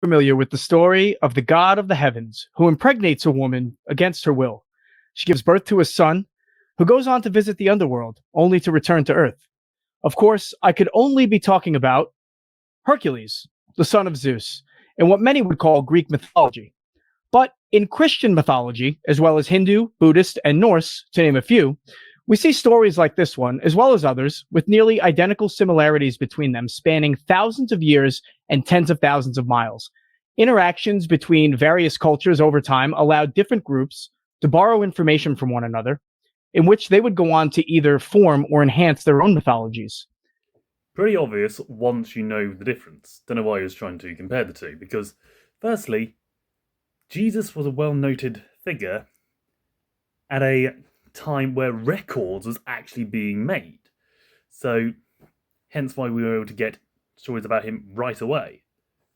Familiar with the story of the god of the heavens who impregnates a woman against her will. She gives birth to a son who goes on to visit the underworld only to return to Earth. Of course, I could only be talking about Hercules, the son of Zeus, in what many would call Greek mythology. But in Christian mythology, as well as Hindu, Buddhist, and Norse, to name a few, we see stories like this one, as well as others, with nearly identical similarities between them, spanning thousands of years and tens of thousands of miles. Interactions between various cultures over time allowed different groups to borrow information from one another, in which they would go on to either form or enhance their own mythologies. Pretty obvious once you know the difference. Don't know why he was trying to compare the two, because, firstly, Jesus was a well noted figure at a time where records was actually being made. So, hence why we were able to get stories about him right away,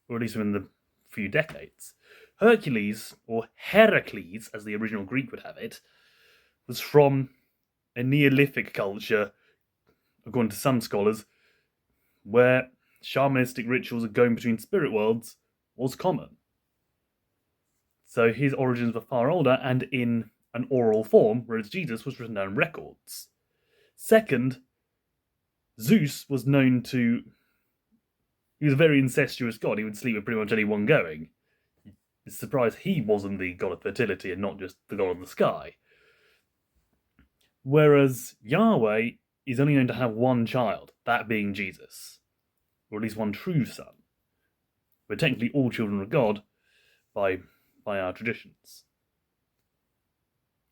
or at least within the few decades. Hercules, or Heracles, as the original Greek would have it, was from a Neolithic culture, according to some scholars, where shamanistic rituals of going between spirit worlds was common. So his origins were far older and in an oral form, whereas Jesus was written down in records. Second, Zeus was known to. He was a very incestuous god. He would sleep with pretty much anyone going. It's a surprise he wasn't the god of fertility and not just the god of the sky. Whereas Yahweh is only known to have one child, that being Jesus, or at least one true son. We're technically all children of God by our traditions.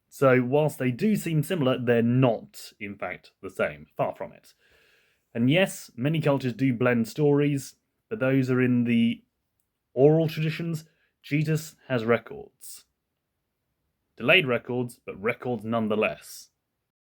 So, whilst they do seem similar, they're not, in fact, the same. Far from it. And yes, many cultures do blend stories, but those are in the oral traditions. Jesus has records. Delayed records, but records nonetheless.